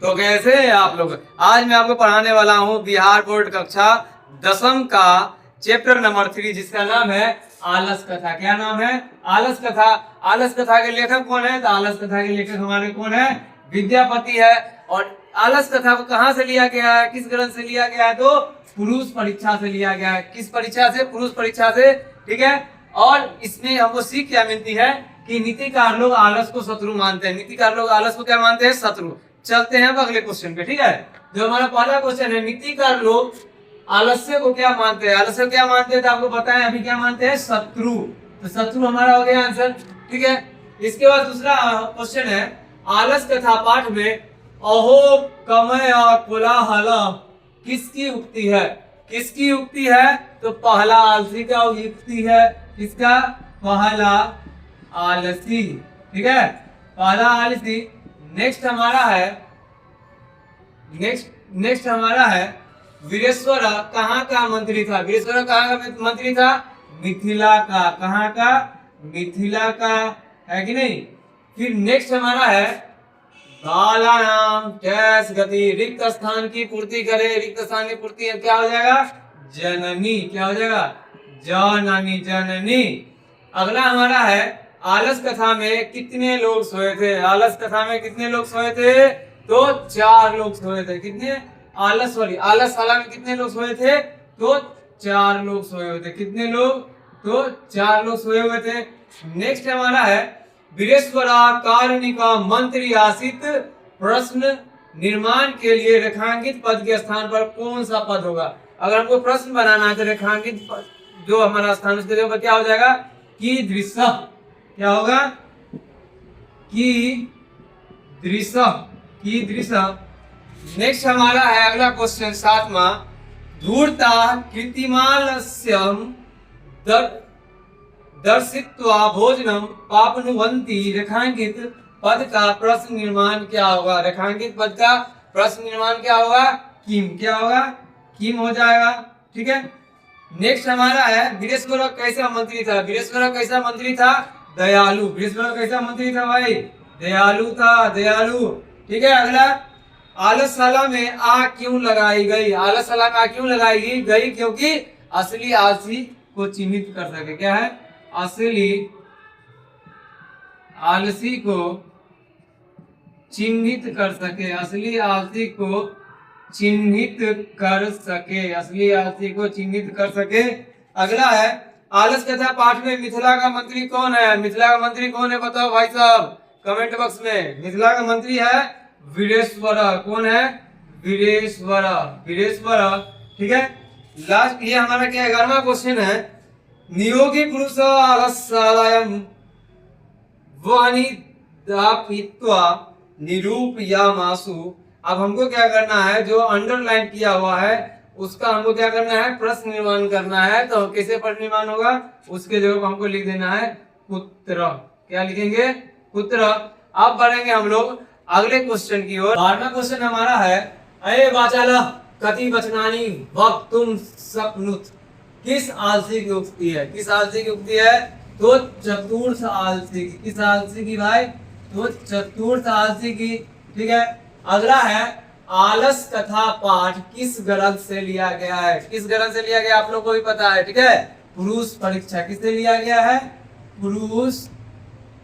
तो कैसे हैं आप लोग? आज मैं आपको पढ़ाने वाला हूँ बिहार बोर्ड कक्षा 10वीं का चैप्टर नंबर 3, जिसका नाम है आलस कथा। क्या नाम है? आलस कथा। आलस कथा के लेखक कौन है? तो आलस कथा के लेखक हमारे कौन है? विद्यापति है। और आलस कथा को कहाँ से लिया गया है, किस ग्रंथ से लिया गया है? तो पुरुष परीक्षा से लिया गया है। किस परीक्षा से? पुरुष परीक्षा से। ठीक है। और इसमें हमको सीख क्या मिलती है कि नीतिकार लोग आलस को शत्रु मानते हैं। नीतिकार लोग आलस को क्या मानते हैं? शत्रु। चलते हैं अब अगले क्वेश्चन पे। ठीक है, जो हमारा पहला क्वेश्चन है, नीतिकार लोग आलस्य को क्या मानते हैं? आलस्य को क्या मानते हैं? तो आपको पता है अभी क्या मानते हैं? शत्रु। तो शत्रु हमारा हो गया आंसर। ठीक है। इसके बाद दूसरा क्वेश्चन है, आलस कथा पाठ में अहो कमय कोलाहल किसकी उक्ति है? किसकी उक्ति है? तो पहला आलसी का उक्ति है। किसका? पहला आलसी। ठीक है, पहला आलसी। नेक्स्ट हमारा है वीरेश्वर कहाँ का मंत्री था? वीरेश्वर कहाँ का मंत्री था? मिथिला का। कहाँ का? मिथिला का, है कि नहीं? फिर नेक्स्ट हमारा है, बालानाम कैस गति रिक्त स्थान की पूर्ति करे। रिक्त स्थान की पूर्ति क्या हो जाएगा? जननी। क्या हो जाएगा? जननी। जननी। अगला हमारा है, आलस कथा में कितने लोग सोए थे? आलस कथा में कितने लोग सोए थे? तो 4 लोग सोए थे। कितने? आलस वाला में कितने लोग सोए थे? तो 4 लोग सोए हुए थे। कितने लोग? तो 4 लोग सोए हुए थे। नेक्स्ट हमारा है, वीरेश्वरा कारुणिका मंत्री आसित प्रश्न निर्माण के लिए रेखांकित पद के स्थान पर कौन सा पद होगा? अगर हमको प्रश्न बनाना है तो रेखांकित पद जो हमारा स्थान, उसके जगह क्या हो जाएगा? कीदृश। क्या होगा? कीदृश। नेक्स्ट हमारा है अगला क्वेश्चन 7वां, धूर्ता कीर्तिमालस्यम दर्शित्वा भोजनम पापनुवंती रेखांकित पद का प्रश्न निर्माण क्या होगा? रेखांकित पद का प्रश्न निर्माण क्या होगा? किम। क्या होगा? किम हो जाएगा। ठीक है। नेक्स्ट हमारा है, वीरेश्वर कैसा मंत्री था? वीरेश्वर कैसा मंत्री था? दयालु। वीरेश्वर कैसा मंत्री था भाई? दयालु था। दयालु। ठीक है। अगला, आलसशाला में आग क्यों लगाई गई? आलसशाला में आग क्यों लगाई गई? क्योंकि असली आलसी को चिन्हित कर सके। क्या है? असली आलसी को चिन्हित कर सके। असली आलसी को चिन्हित कर सके। असली आलसी को चिन्हित कर सके। अगला है, आलस कथा पाठ में मिथिला का मंत्री कौन है? मिथिला का मंत्री कौन है? बताओ भाई साहब कमेंट बॉक्स में। मिथिला का मंत्री है वीरेश्वर। कौन है? वीरेश्वर। वीरेश्वर। ठीक है। लास्ट ये हमारा क्या 11वां क्वेश्चन है, नियोगी पुरुष आलस्यालयम वनिदापित्वा निरूपयामासु। अब हमको क्या करना है, जो अंडरलाइन किया हुआ है उसका हमको क्या करना है? प्रश्न निर्माण करना है। तो कैसे प्रश्न निर्माण होगा? उसके जगह को हमको लिख देना है पुत्र। क्या लिखेंगे? पुत्र। अब बढ़ेंगे हम लोग अगले क्वेश्चन की ओर। 12वां क्वेश्चन हमारा है, अये वाचाला कति वचनानि वक्तुम शक्नुत। किस आलसी की उक्ति है? किस आलसी की उक्ति है? तो चतुर्थ आलसी की। किस आलसी की भाई? तो चतुर्थ आलसी की। ठीक है। अगला है, आलस कथा पाठ किस ग्रंथ से लिया गया है? किस ग्रंथ से लिया गया आप लोग को भी पता है। ठीक है। पुरुष परीक्षा। किससे लिया गया है? पुरुष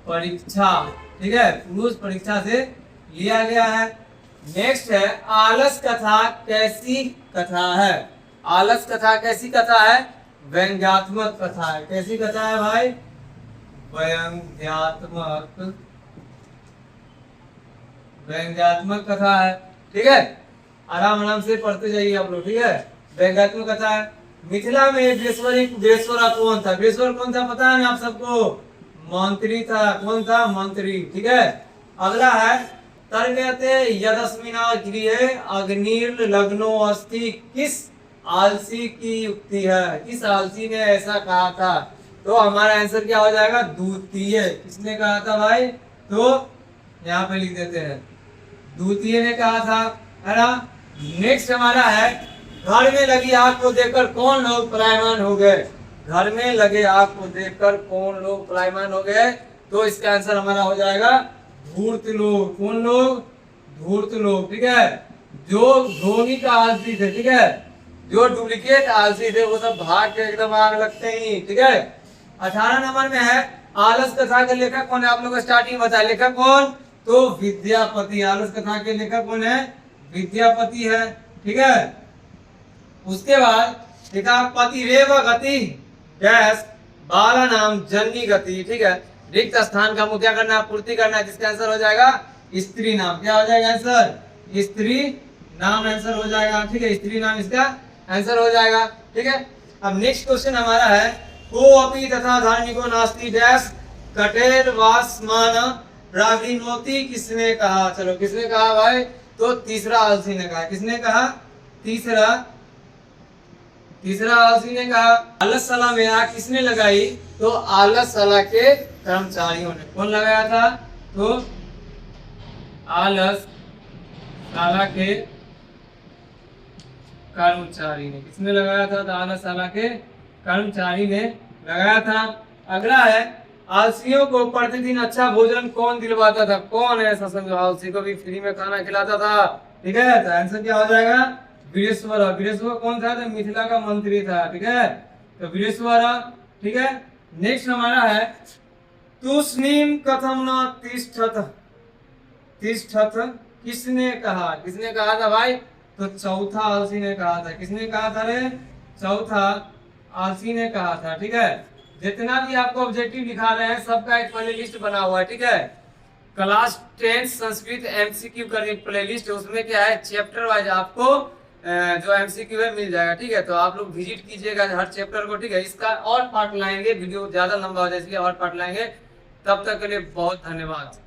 परीक्षा। ठीक है, पुरुष परीक्षा से लिया गया है। नेक्स्ट है, आलस कथा कैसी कथा है? आलस कथा कैसी कथा है? व्यंग्यात्मक कथा है। कैसी कथा है भाई? व्यंग्यात्मक कथा है। ठीक है, आराम आराम से पढ़ते जाइए आप लोग। ठीक है, व्यंग्यात्मक कथा है। मिथिला में वीरेश्वर कौन था? वीरेश्वर कौन था पता है ना आप सबको? मंत्री था। कौन था? मंत्री। ठीक है। अगला है, तर्कयते यदस्मिना गृहे अग्निर्लग्नो अस्ति। किस आलसी की युक्ति है? किस आलसी ने ऐसा कहा था? तो हमारा आंसर क्या हो जाएगा? द्वितीय। किसने कहा था भाई? तो यहाँ पे लिख देते हैं, द्वितीय ने कहा था, है ना। नेक्स्ट हमारा है, घर में लगी आग को देखकर कौन लोग पलायमान हो गए? घर में लगे आग को देखकर कौन लोग पलायमान हो गए? तो इसका आंसर हमारा हो जाएगा धूर्त लोग। कौन लोग? धूर्त लोग, ठीक है, जो धोनी का आलसी थे, ठीक है, जो डुप्लीकेट आलसी थे वो सब भाग के एकदम आग लगते ही, ठीक है। 18 नंबर में है आलस कथा के लेखक कौन है, आप लोग स्टार्टिंग बताए, लेखक कौन, तो विद्यापति। आलस कथा के लेखक कौन है, विद्यापति है, ठीक है। उसके बाद लिखा पतिरेव गति डैश बाला नाम जननी गति, ठीक है। रिक्त स्थान का क्या करना है, पूर्ति करना है, जिसका आंसर हो जाएगा स्त्री नाम। क्या हो जाएगा आंसर, स्त्री नाम आंसर हो जाएगा, ठीक है, स्त्री नाम इसका आंसर हो जाएगा, ठीक है। अब नेक्स्ट क्वेश्चन हमारा है को अपि तथा धार्मिको नास्ति डैश कटेर वासमान प्रागिनोति किसने कहा। चलो किसने कहा भाई, तो तीसरा आलसी ने कहा। किसने कहा, तीसरा आलसी ने कहा। आलस साला में आग किसने लगाई, तो आलस साला के कर्मचारियों ने। कौन लगाया था, तो आलस साला के कर्मचारी ने। किसने लगाया था, तो आलस साला के कर्मचारी ने लगाया था। अगला है आलसियों को प्रतिदिन अच्छा भोजन कौन दिलवाता था। कौन है ऐसा समझो, आलसी को भी फ्री में खाना खिलाता था, ठीक है। तो आंसर क्या हो जाएगा, वीरेश्वर। वीरेश्वर कौन था, तो मिथिला का मंत्री था, ठीक है, तो वीरेश्वर, ठीक है। नेक्स्ट हमारा है तुष्णीम कथम न तिष्ठत। तिष्ठत किसने कहा, किसने कहा था भाई, तो चौथा आलसी ने कहा था। किसने कहा था रे, चौथा आलसी ने कहा था, ठीक है। जितना भी आपको ऑब्जेक्टिव दिखा रहे हैं सबका एक प्ले लिस्ट बना हुआ है, ठीक है। क्लास 10 संस्कृत एमसीक्यू का प्ले लिस्ट है, उसमें क्या है चैप्टर वाइज आपको जो एमसीक्यू है मिल जाएगा, ठीक है। तो आप लोग विजिट कीजिएगा हर चैप्टर को, ठीक है। इसका और पार्ट लाएंगे, वीडियो ज्यादा लंबा हो जाए इसलिए और पार्ट लाएंगे। तब तक के लिए बहुत धन्यवाद।